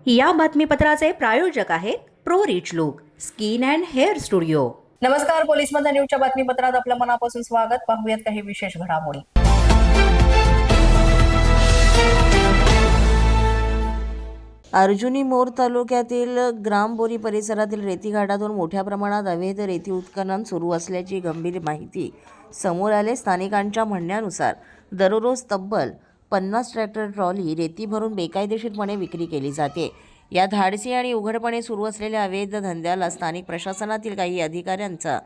या बातमीपत्राचे प्रायोजक आहेत pro rich look skin and hair studio. नमस्कार, पोलीस मध्ये न्यूजच्या बातमीपत्रात आपलं मनापासून स्वागत। पाहूयात काही विशेष घडामोडी। अर्जुनी मोर तालुक्यातील ग्रामबोरी परिसरातील रेती घाटातून मोठ्या प्रमाणात अवैध रेती उत्खनन सुरू असल्याची गंभीर माहिती समोर आले। स्थानिकांच्या म्हणण्यानुसार दररोज तब्बल 50 ट्रॅक्टर ट्रॉली रेती भरून बेकायदेशीरपणे विक्री केली जाते। या धाडसी आणि उघडपणे सुरू असलेल्या अवैध धंद्याला स्थानिक प्रशासनातील काही अधिकाऱ्यांचा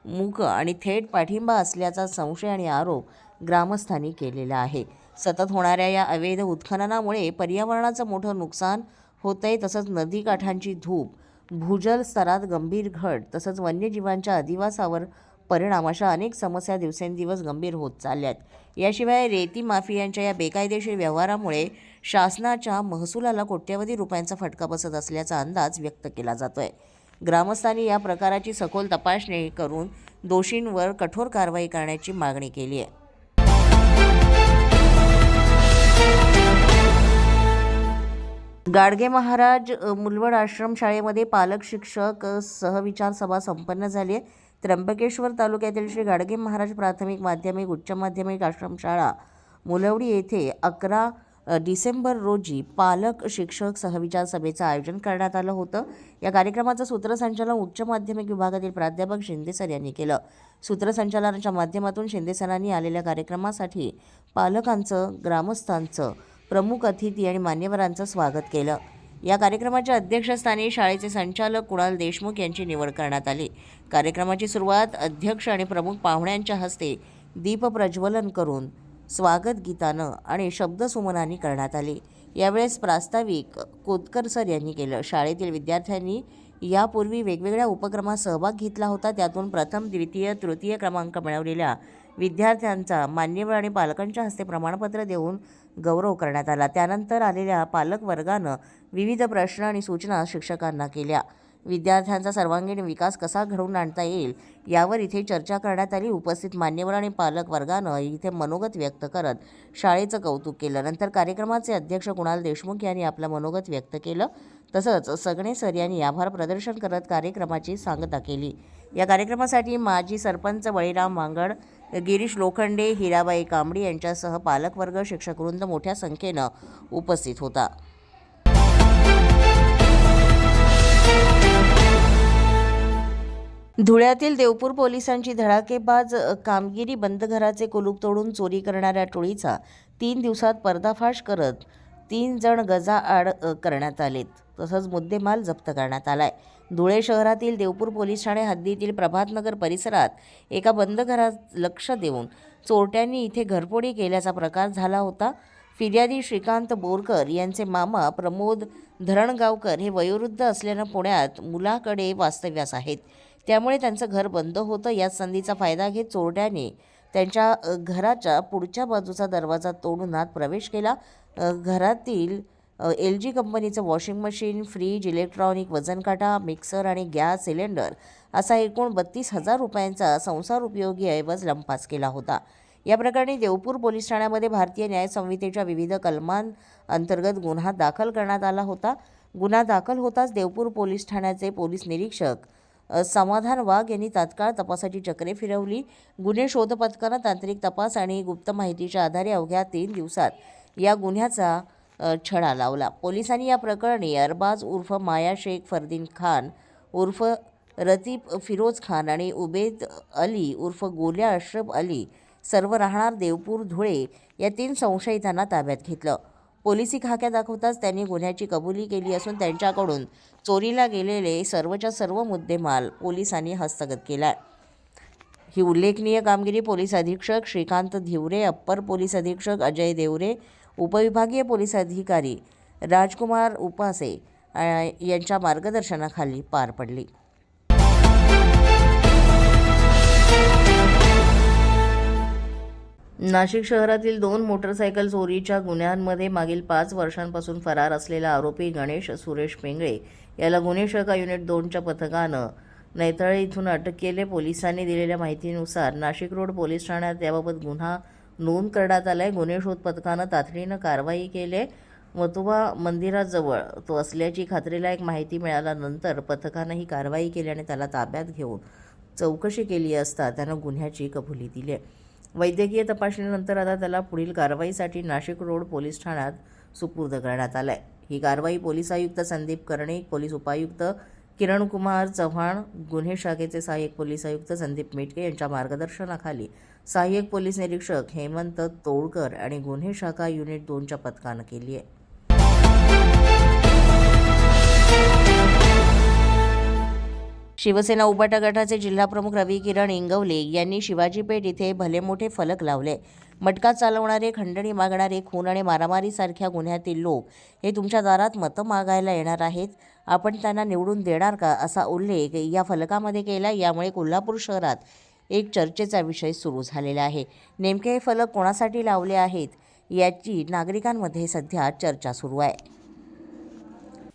मूक आणि थेट पाठिंबा असल्याचा संशय आणि आरोप ग्रामस्थांनी केलेला आहे। सतत होणाऱ्या या अवैध उत्खननामुळे पर्यावरणाचं मोठं नुकसान होतंय, तसंच नदीकाठांची धूप, भूजल स्तरात गंभीर घट, तसंच वन्यजीवांच्या अधिवासावर परिणाम अशा अनेक समस्या दिवसेंदिवस गंभीर होत चालल्यात। याशिवाय रेती माफियांच्या या बेकायदेशीर व्यवहारामुळे शासनाच्या महसुलाला कोट्यवधी रुपयांचा फटका बसत असल्याचा अंदाज व्यक्त केला जातोय। ग्रामस्थांनी या प्रकाराची सखोल तपासणी करून दोषींवर कठोर कारवाई करण्याची मागणी केली आहे। गाडगे महाराज मुलवड आश्रम शाळेमध्ये पालक शिक्षक सहविचार सभा संपन्न झाली आहे। त्र्यंबकेश्वर तालुक्यातील श्री गाडगे महाराज प्राथमिक माध्यमिक उच्च माध्यमिक आश्रमशाळा मुलवडी येथे 11 डिसेंबर रोजी पालक शिक्षक सहविचार सभेचं आयोजन करण्यात आलं होतं। या कार्यक्रमाचं सूत्रसंचालन उच्च माध्यमिक विभागातील प्राध्यापक शिंदे सर यांनी केलं। सूत्रसंचालनाच्या माध्यमातून शिंदे सरांनी आलेल्या कार्यक्रमासाठी पालकांचं, ग्रामस्थांचं, प्रमुख अतिथी आणि मान्यवरांचं स्वागत केलं। या कार्यक्रमाच्या अध्यक्षस्थानी शाळेचे संचालक कुणाल देशमुख यांची निवड करण्यात आली। कार्यक्रमाची सुरुवात अध्यक्ष आणि प्रमुख पाहुण्यांच्या हस्ते दीप प्रज्वलन करून स्वागत गीतानं आणि शब्दसुमनांनी करण्यात आली। यावेळेस प्रास्ताविक कोतकर सर यांनी केलं। शाळेतील विद्यार्थ्यांनी यापूर्वी वेगवेगळ्या उपक्रमात सहभाग घेतला होता। त्यातून प्रथम, द्वितीय, तृतीय क्रमांक मिळवलेल्या विद्यार्थ्यांचा मान्यवर आणि पालकांच्या हस्ते प्रमाणपत्र देऊन गौरव करण्यात आला। त्यानंतर आलेल्या पालक वर्गानं विविध प्रश्न आणि सूचना शिक्षकांना केल्या। विद्यार्थ्यांचा सर्वांगीण विकास कसा घडवून आणता येईल यावर इथे चर्चा करण्यात आली। उपस्थित मान्यवर आणि पालक वर्गानं इथे मनोगत व्यक्त करत शाळेचं कौतुक केलं। नंतर कार्यक्रमाचे अध्यक्ष कुणाल देशमुख यांनी आपलं मनोगत व्यक्त केलं। तसंच सगणे सर यांनी आभार प्रदर्शन करत कार्यक्रमाची सांगता केली। या कार्यक्रमासाठी माजी सरपंच बळीराम वांगड, गिरीश लोखंडे, हिराबाई कांबडी यांच्यासह पालकवर्ग, शिक्षकवृंद मोठ्या संख्येनं उपस्थित होता। धुळ्यातील देवपूर पोलिसांची धडाकेबाज कामगिरी। बंद घराचे कुलूप तोडून चोरी करणाऱ्या टोळीचा 3 दिवसात पर्दाफाश करत 3 जण गजाआड करण्यात आलेत, तसंच मुद्देमाल जप्त करण्यात आलाय। धुळे शहरातील देवपूर पोलीस ठाणे हद्दीतील प्रभातनगर परिसरात एका बंद घरात लक्ष देऊन चोरट्यांनी इथे घरफोडी केल्याचा प्रकार झाला होता। फिर्यादी श्रीकांत बोरकर यांचे मामा प्रमोद धरणगावकर हे वयोवृद्ध असल्यानं पुण्यात मुलाकडे वास्तव्यास आहेत, त्यामुळे त्यांचं घर बंद होतं। याच संधीचा फायदा घेत चोरट्यांनी त्यांच्या घराच्या पुढच्या बाजूचा दरवाजा तोडून आत प्रवेश केला। घरातील LG कंपनीचं वॉशिंग मशीन, फ्रीज, इलेक्ट्रॉनिक वजनकाटा, मिक्सर आणि गॅस सिलेंडर असा एकूण 32,000 रुपयांचा संसार उपयोगी ऐवज लंपास केला होता। या प्रकरणी देवपूर पोलीस ठाण्यामध्ये भारतीय न्याय संहितेच्या विविध कलमांअंतर्गत गुन्हा दाखल करण्यात आला होता। गुन्हा दाखल होताच देवपूर पोलीस ठाण्याचे पोलीस निरीक्षक समाधान वाघ यांनी तात्काळ तपासाची चक्रे फिरवली। गुन्हे शोध पथकानं तांत्रिक तपास आणि गुप्त माहितीच्या आधारे अवघ्या 3 दिवसात या गुन्ह्याचा छडा लावला। पोलिसांनी या प्रकरणी अरबाज उर्फ माया शेख फरदीन खान उर्फ रतीब फिरोज खान आणि उबेद अली उर्फ गोल्या अशरफ अली सर्व राहणार देवपूर धुळे या 3 संशयितांना ताब्यात घेतलं। पोलिसी खाक्या दाखवताच त्यांनी गुन्ह्याची कबुली केली असून त्यांच्याकडून चोरीला गेलेले सर्वच्या सर्व मुद्देमाल पोलिसांनी हस्तगत केला। ही उल्लेखनीय कामगिरी पोलीस अधीक्षक श्रीकांत धिवरे, अप्पर पोलीस अधीक्षक अजय देवरे, उपविभागीय पोलीस अधिकारी राजकुमार उपासे यांच्या मार्गदर्शनाखाली पार पडली। नाशिक शहरातील 2 मोटरसायकल चोरीच्या गुन्ह्यांमध्ये मागील 5 वर्षांपासून फरार असलेला आरोपी गणेश सुरेश पेंगळे याला गुन्हे शाखा युनिट 2च्या पथकानं नैताळे इथून अटक केले। पोलिसांनी दिलेल्या माहितीनुसार नाशिक रोड पोलीस ठाण्यात याबाबत गुन्हा नोंद करण्यात आलाय। गुन्हे शोध पथकानं तातडीनं कारवाई केली। मतोबा मंदिराजवळ तो असल्याची खात्रीलायक माहिती मिळाल्यानंतर पथकानं ही कारवाई केली आणि त्याला ताब्यात घेऊन चौकशी केली असता त्यानं गुन्ह्याची कबुली दिली आहे. वैद्यकीय तपासणीनंतर आता त्याला पुढील कारवाईसाठी नाशिक रोड पोलीस ठाण्यात सुपूर्द करण्यात आलं आहे. ही कारवाई पोलीस आयुक्त संदीप कर्णिक, पोलीस उपायुक्त किरणकुमार चव्हाण, गुन्हे शाखेचे सहाय्यक पोलीस आयुक्त संदीप मेटके यांच्या मार्गदर्शनाखाली सहाय्यक पोलीस निरीक्षक हेमंत तोडकर आणि गुन्हे शाखा युनिट 2च्या पथकानं केली आहे. शिवसेना उबाटा गटाचे जिल्हाप्रमुख रवी किरण इंगवले यांनी शिवाजी पेठ इथे भले मोठे फलक लावले. मटका चालवणारे, खंडणी मागणारे, खून आणि मारामारीसारख्या गुन्ह्यातील लोक हे तुमच्या दारात मतं मागायला येणार आहेत. आपण त्यांना निवडून देणार का, असा उल्लेख या फलकामध्ये केला. यामुळे कोल्हापूर शहरात एक चर्चेचा विषय सुरू झालेला आहे. नेमके हे फलक कोणासाठी लावले आहेत याची नागरिकांमध्ये सध्या चर्चा सुरू आहे.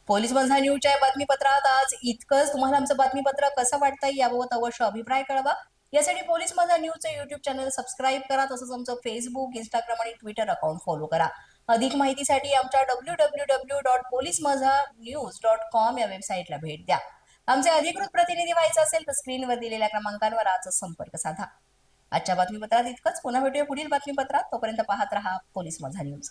पोलीस माझा न्यूजच्या या बातमीपत्रात आज इतकंच. तुम्हाला आमचं बातमीपत्र कसं वाटतंय याबाबत अवश्य अभिप्राय कळवा. यासाठी पोलीस माझा न्यूजचं युट्यूब चॅनल सबस्क्राईब करा. तसंच आमचं फेसबुक, इंस्टाग्राम आणि ट्विटर अकाउंट फॉलो करा. अधिक माहितीसाठी आमच्या www.policemazhanews.com या वेबसाईटला भेट द्या. आमचे अधिकृत प्रतिनिधी व्हायचं असेल तर स्क्रीनवर दिलेल्या क्रमांकांवर आजच संपर्क साधा. आजच्या बातमीपत्रात इतकंच. पुन्हा भेटूया पुढील बातमीपत्रात. तोपर्यंत पाहत रहा पोलीस माझा न्यूज.